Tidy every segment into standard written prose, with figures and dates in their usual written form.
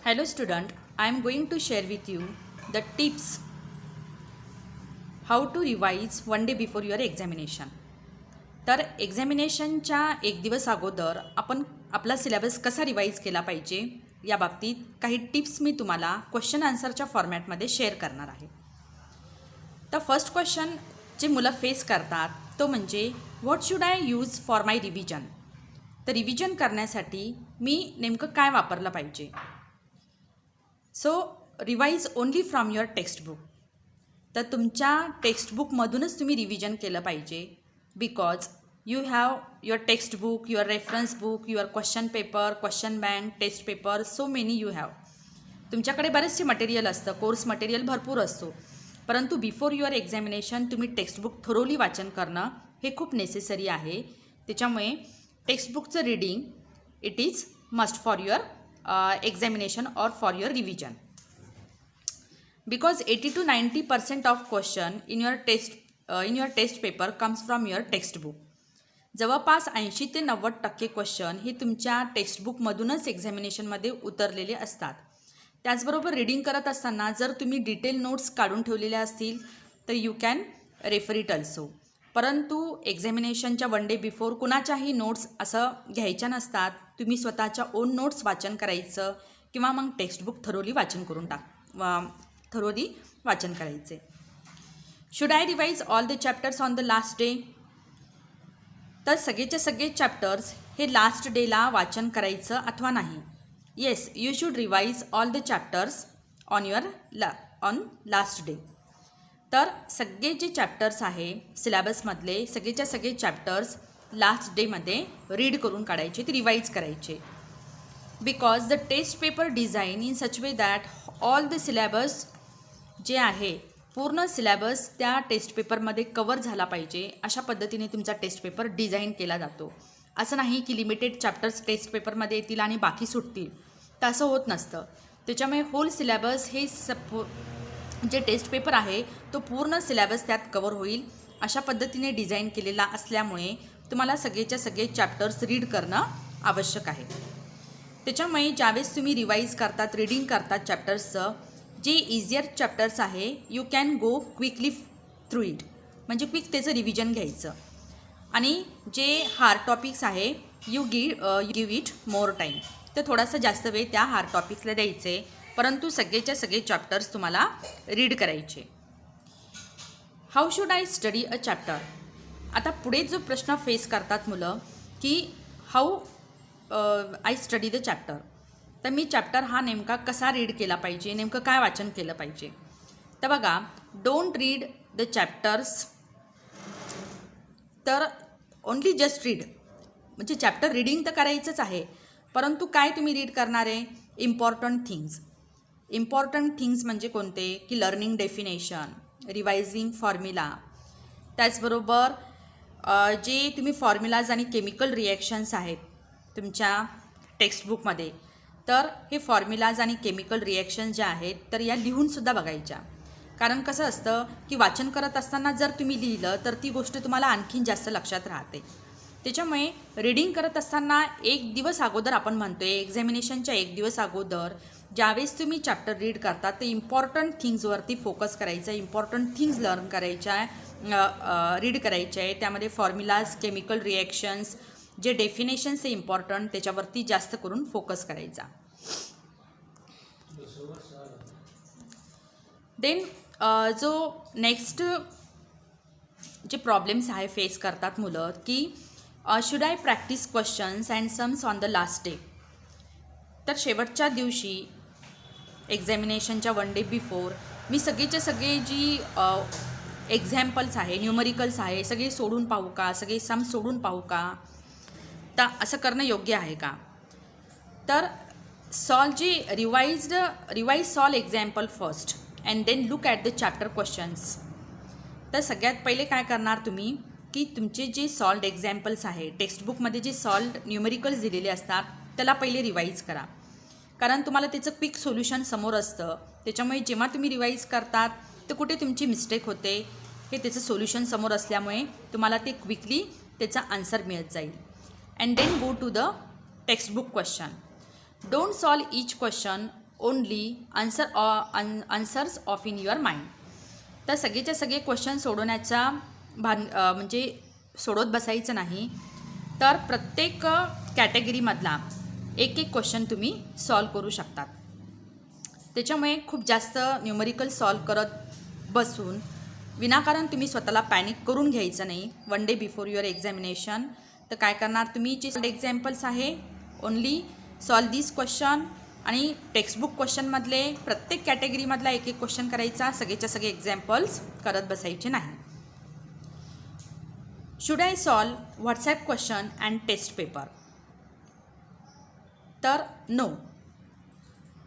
Hello student, I am going to share with you the tips how to revise one day before your examination. तर एक्झामिनेशनच्या एक दिवस अगोदर आपण आपला syllabus कसा रिवाईज केला पाहिजे या बाबतीत काही टिप्स मी तुम्हाला क्वेश्चन आन्सरच्या फॉर्मॅटमध्ये शेअर करणार आहे. तर फर्स्ट क्वेश्चन जे मुलं फेस करतात तो म्हणजे what should I use for my revision. तर रिव्हिजन करण्यासाठी मी नेमकं काय वापरलं पाहिजे. So revise only from your textbook. तर तुमच्या टेक्स्टबुकमधूनच तुम्ही रिव्हिजन केलं पाहिजे. Because you have your textbook, your reference book, your question paper, question bank, test paper, so many you have. तुमच्याकडे बरेचसे मटेरियल असतं, कोर्स मटेरियल भरपूर असतो. परंतु बिफोर युअर एक्झामिनेशन तुम्ही टेक्स्टबुक थरोली वाचन करणं हे खूप नेसेसरी आहे. त्याच्यामुळे टेक्स्टबुकचं reading it is must for your examination or for your revision, because 80 to 90% of question in your test paper comes from your textbook. जवळपास 80 ते 90% क्वेश्चन हे तुमच्या टेक्स्टबुकमधूनच एक्झामिनेशनमध्ये उतरलेले असतात. त्याचबरोबर रीडिंग करत असताना जर तुम्ही डिटेल नोट्स काढून ठेवलेल्या असतील तर you can refer it also. परंतु एक्झामिनेशनच्या वन डे बिफोर कुणाच्याही नोट्स असं घ्यायच्या नसतात. तुम्ही स्वतःच्या ओन नोट्स वाचन करायचं किंवा मग टेक्स्टबुक थरोली वाचन करून थरोली वाचन करायचे. Should I revise all the chapters on the last day. तर सगळेचे सगळे चॅप्टर्स हे लास्ट डेला वाचन करायचं अथवा नाही. Yes, you should revise all the chapters on last day. तर सगळे जे चॅप्टर्स आहे सिलेबसमधले सगळेच्या सगळे चॅप्टर्स लास्ट डेमध्ये रीड करून काढायचे, ते रिवाईज करायचे. Because the test paper design in such way that all the syllabus जे आहे पूर्ण सिलेबस त्या टेस्ट पेपरमध्ये कवर झाला पाहिजे अशा पद्धतीने तुमचा टेस्ट पेपर डिझाईन केला जातो. असं नाही की लिमिटेड चॅप्टर्स टेस्ट पेपरमध्ये येतील आणि बाकी सुटतील, तर असं होत नसतं. त्याच्यामुळे होल सिलेबस हे जे टेस्ट पेपर आहे तो पूर्ण सिलेबस त्यात कवर होईल अशा पद्धतीने डिझाईन केलेला असल्यामुळे तुम्हाला सगळेच्या सगळे चॅप्टर्स रीड करणं आवश्यक आहे. त्याच्यामुळे ज्यावेळेस तुम्ही रिवाईज करतात, रीडिंग करतात चॅप्टर्सचं, जे इझियर चॅप्टर्स आहे you can go quickly through it, म्हणजे क्विक त्याचं रिव्हिजन घ्यायचं. आणि जे हार्ड टॉपिक्स आहे you give it more time, तर थोडासा जास्त वेळ त्या हार्ड टॉपिक्सला द्यायचे. परंतु सगळेच्या सगळे चॅप्टर्स तुम्हाला रीड करायचे. How should I study a chapter. आता पुढे जो प्रश्न फेस करतात मुलं की how I study the chapter. तर मी चॅप्टर हा नेमका कसा रीड केला पाहिजे, नेमकं काय वाचन केलं पाहिजे. तर बघा, डोंट रीड द चॅप्टर्स. तर ओनली जस्ट रीड, म्हणजे चॅप्टर रीडिंग तर करायचंच आहे, परंतु काय तुम्ही रीड करणार आहे, इम्पॉर्टंट थिंग्स. इम्पॉर्टंट थिंग्स म्हणजे कोणते की लर्निंग डेफिनेशन, रिवायझिंग फॉर्म्युला, त्याचबरोबर जे तुम्ही फॉर्म्युलाज आणि केमिकल रिॲक्शन्स आहेत तुमच्या टेक्स्टबुकमध्ये, तर हे फॉर्म्युलाज आणि केमिकल रिॲक्शन ज्या आहेत तर या लिहूनसुद्धा बघायच्या. कारण कसं असतं की वाचन करत असताना जर तुम्ही लिहिलं तर ती गोष्ट तुम्हाला आणखीन जास्त लक्षात राहते. त्याच्यामुळे रीडिंग करत असताना एक दिवस अगोदर, आपण म्हणतो आहे एक्झामिनेशनच्या एक दिवस अगोदर ज्यावेळेस तुम्ही चॅप्टर रीड करता तर इम्पॉर्टंट थिंग्सवरती फोकस करायचा, इम्पॉर्टंट थिंग्स लर्न करायच्या, रीड करायचे आहे. त्यामध्ये फॉर्म्युलाज, केमिकल रिॲक्शन्स, जे डेफिनेशन्स आहे इम्पॉर्टंट त्याच्यावरती जास्त करून फोकस करायचा. देन जो नेक्स्ट जे प्रॉब्लेम्स आहे फेस करतात मुलं की should I practice questions and sums on the last day. तर शेवटच्या दिवशी एक्झामिनेशनच्या वन डे बिफोर मी सगळेच्या सगळे जी एक्झाम्पल्स आहे, न्यूमरिकल्स आहे, सगळे सोडून पाहू का, सगळे सम सोडून पाहू का, तर असं करणं योग्य आहे का. तर revise solve example first and then look at the chapter questions. तर सगळ्यात पहिले काय करणार तुम्ही की तुमचे जे सॉल्व्ड एक्झाम्पल्स आहे टेक्स्टबुकमध्ये जे सॉल्व्ड न्यूमरिकल्स दिलेले असतात त्याला पहिले रिवाईज करा. कारण तुम्हाला त्याचं क्विक सोल्युशन समोर असतं. त्याच्यामुळे जेव्हा तुम्ही रिवाईज करतात तर कुठे तुमची मिस्टेक होते हे त्याचं सोल्युशन समोर असल्यामुळे तुम्हाला ते क्विकली त्याचा आन्सर मिळत जाईल. And then go to the textbook question. Don't solve each question only answers of in your mind. तर सगळेच्या सगळे क्वेश्चन सोडवण्याचा म्हणजे सोडवत बसायचं नाही, तर प्रत्येक कॅटेगरीमधला एक क्वेश्चन तुम्ही सॉल्व करू शकतात. त्याच्यामुळे खूप जास्त न्यूमरिकल सॉल्व करत बसून विनाकारण तुम्ही स्वतःला पॅनिक करून घ्यायचं नाही. 1 डे बिफोर युअर एक्झामिनेशन तर काय करणार तुम्ही, जे एक्झाम्पल्स आहे ओनली सॉल्व दिस क्वेश्चन, आणि टेक्स्टबुक क्वेश्चनमधले प्रत्येक कॅटेगरीमधला एक क्वेश्चन करायचा, सगळेच्या सगळे एक्झाम्पल्स करत बसायचे नाही. Should I solve WhatsApp question and test paper? तर no,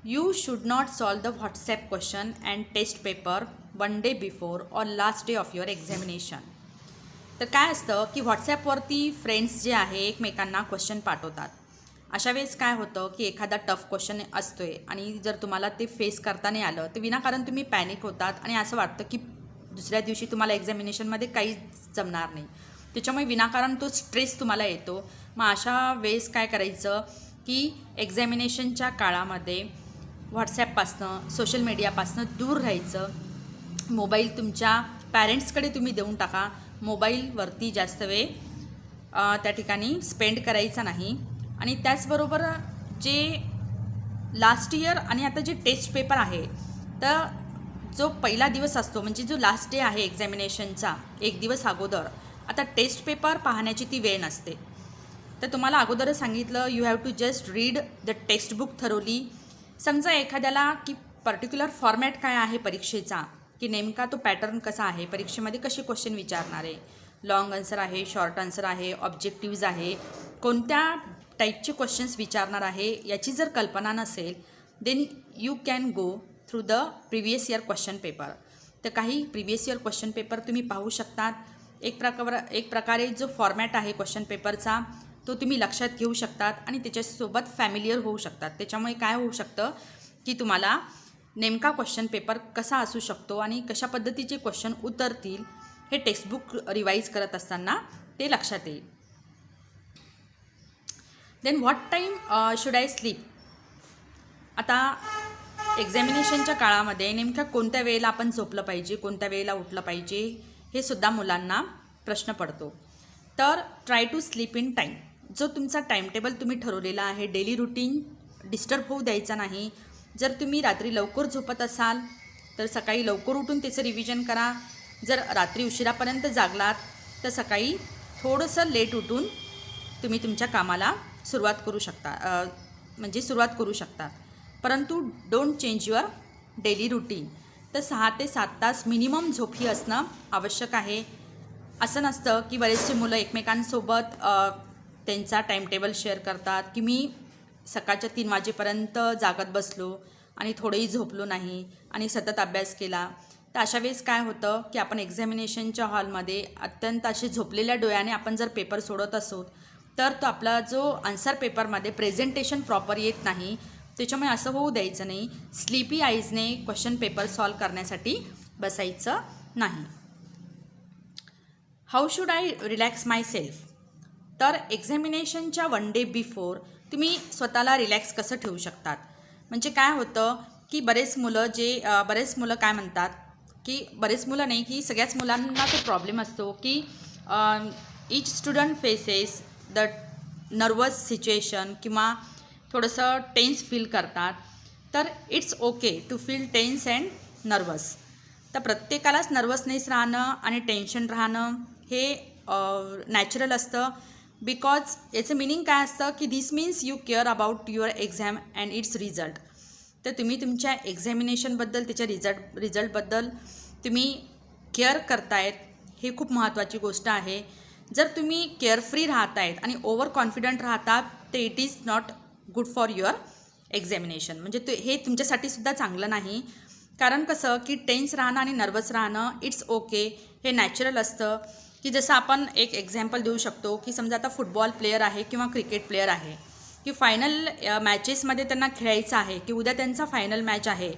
you should not solve the WhatsApp question and test paper 1 day before or last day of your examination. तर काय असतं की व्हॉट्सॲपवरती फ्रेंड्स जे आहे एकमेकांना क्वेश्चन पाठवतात. अशा वेळेस काय होतं की एखादा टफ क्वेश्चन असतो आहे आणि जर तुम्हाला ते फेस करता नाही आलं तर विनाकारण तुम्ही पॅनिक होतात आणि असं वाटतं की दुसऱ्या दिवशी तुम्हाला एक्झामिनेशनमध्ये काहीच जमणार नाही. त्याच्यामुळे विनाकारण तो स्ट्रेस तुम्हाला येतो. मग अशा वेळेस काय करायचं की एक्झामिनेशनच्या काळामध्ये व्हॉट्सॲपपासनं सोशल मीडियापासनं दूर राहायचं. मोबाईल तुमच्या पॅरेंट्सकडे तुम्ही देऊन टाका. मोबाईलवरती जास्त वेळ त्या ठिकाणी स्पेंड करायचा नाही. आणि त्याचबरोबर जे लास्ट इयर आणि आता जे टेस्ट पेपर आहे, तर जो पहिला दिवस असतो म्हणजे जो लास्ट डे आहे एक्झामिनेशनचा एक दिवस अगोदर, आता टेस्ट पेपर पाहण्याची ती वेळ नसते. तर तुम्हाला अगोदरच सांगितलं you have to just read the textbook thoroughly. समजा एखाद्याला की पर्टिक्युलर फॉर्मॅट काय आहे परीक्षेचा, की नेमका तो पॅटर्न कसा आहे, परीक्षेमध्ये कसे क्वेश्चन विचारणार आहे, लॉंग आन्सर आहे, शॉर्ट आन्सर आहे, ऑब्जेक्टिव्ज आहे, कोणत्या टाईपचे क्वेश्चन्स विचारणार आहे याची जर कल्पना नसेल, then you can go through the previous year question paper. तर काही प्रिव्हियस इयर क्वेश्चन पेपर तुम्ही पाहू शकतात. एक प्रकारे जो फॉर्मॅट आहे क्वेश्चन पेपरचा तो तुम्ही लक्षात घेऊ शकतात आणि त्याच्यासोबत फॅमिलियर होऊ शकतात. त्याच्यामुळे काय होऊ शकतं की तुम्हाला नेमका क्वेश्चन पेपर कसा असू शकतो आणि कशा पद्धतीचे क्वेश्चन उतरतील हे टेक्स्टबुक रिवाईज करत असताना ते लक्षात येईल. Then what time should I sleep? आता एक्झामिनेशनच्या काळामध्ये नेमक्या कोणत्या वेळेला आपण झोपलं पाहिजे, कोणत्या वेळेला उठलं पाहिजे, हे सुद्धा मुलांना प्रश्न पडतो. तर try to sleep in time. जो तुमचा टाईमटेबल तुम्ही ठरवलेला आहे, डेली रुटीन डिस्टर्ब होऊ द्यायचा नाही. जर तुम्ही रात्री लवकर झोपत असाल तर सकाळी लवकर उठून त्याचं रिव्हिजन करा. जर रात्री उशिरापर्यंत जागलात तर सकाळी थोडंसं लेट उठून तुम्ही तुमच्या कामाला सुरुवात करू शकता. परंतु don't change your daily routine. तर 6 ते 7 तास मिनिमम झोप ही असणं आवश्यक आहे. असं नसतं की बरेचसे मुलं एकमेकांसोबत त्यांचा टाईमटेबल शेअर करतात की मी सकाळच्या 3 वाजेपर्यंत जागत बसलो आणि थोडंही झोपलो नाही आणि सतत अभ्यास केला. तर अशा वेळेस काय होतं की आपण एक्झामिनेशनच्या हॉलमध्ये अत्यंत असे झोपलेल्या डोळ्याने आपण जर पेपर सोडत असो तर तो आपला जो आन्सर पेपरमध्ये प्रेझेंटेशन प्रॉपर येत नाही. त्याच्यामुळे असं होऊ द्यायचं नाही. स्लीपी आईजने क्वेश्चन पेपर सॉल्व करण्यासाठी बसायचं नाही. How should I relax my self? तर एक्झामिनेशनच्या 1 डे बिफोर तुम्ही स्वतःला रिलॅक्स कसं ठेवू शकतात? म्हणजे काय होतं की बरेच मुलं काय म्हणतात की बरेच मुलं नाही की सगळ्याच मुलांना तो प्रॉब्लेम असतो की each student faces the nervous situation किंवा थोडंसं टेन्स फील करतात. तर it's okay to feel tense and nervous. तर प्रत्येकालाच नर्वसनेस राहणं आणि टेन्शन राहणं हे नॅचरल असतं. बिकॉज याचं मिनिंग काय असतं की this means you care about your exam and its result. तर तुम्ही तुमच्या एक्झामिनेशनबद्दल त्याच्या रिझल्टबद्दल तुम्ही केअर करतायत, हे खूप महत्त्वाची गोष्ट आहे. जर तुम्ही केअरफ्री राहतायत आणि ओव्हर कॉन्फिडंट राहतात तर it is not good for your examination. म्हणजे हे तुमच्यासाठी सुद्धा चांगलं नाही. कारण कसं की टेन्स राहणं आणि नर्वस राहणं इट्स ओके, हे नॅचरल असतं. की जसं आपण एक एक्झाम्पल देऊ शकतो की समजा आता फुटबॉल प्लेयर आहे किंवा क्रिकेट प्लेयर आहे की फायनल मॅचेसमध्ये त्यांना खेळायचं आहे की उद्या त्यांचा फायनल मॅच आहे.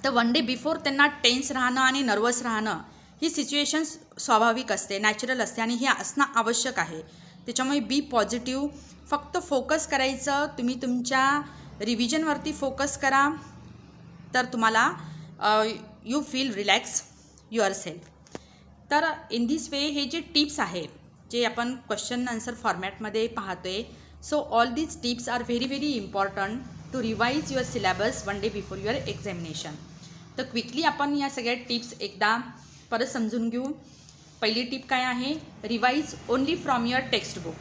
तर 1 डे बिफोर त्यांना टेन्स राहणं आणि नर्वस राहणं ही सिच्युएशन स्वाभाविक असते, नॅचरल असते आणि हे असणं आवश्यक आहे. त्याच्यामुळे बी पॉझिटिव्ह, फक्त फोकस करायचं तुम्ही तुमच्या रिव्हिजनवरती फोकस करा, तर तुम्हाला you feel relax your self. तर इन दिस वे हे जे टिप्स आहे, जे आपण क्वेश्चन आन्सर फॉर्मॅटमध्ये पाहतोय, so all these tips are very very important to revise your syllabus one day before your examination. तर क्विकली आपण या सगळ्या टिप्स एकदा परत समजून घेऊ. पहिली टिप काय आहे? Revise only from your text book.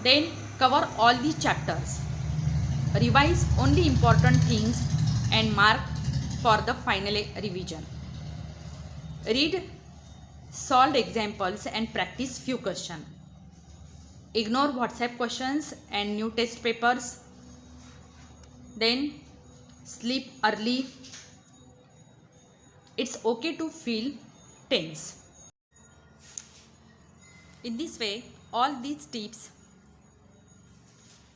Then cover all the chapters. Revise only important things and mark for the final revision. Read solved examples and practice few questions. Ignore WhatsApp questions and new test papers. Then sleep early. It's okay to feel tense. In this way, all these tips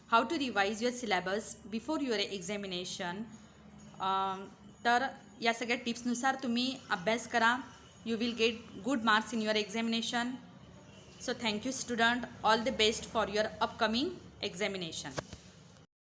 how to revise your syllabus before your examination. तर या सगळ्या टिप्सनुसार तुम्ही अभ्यास करा. You will get good marks in your examination. So thank you student. All the best for your upcoming examination.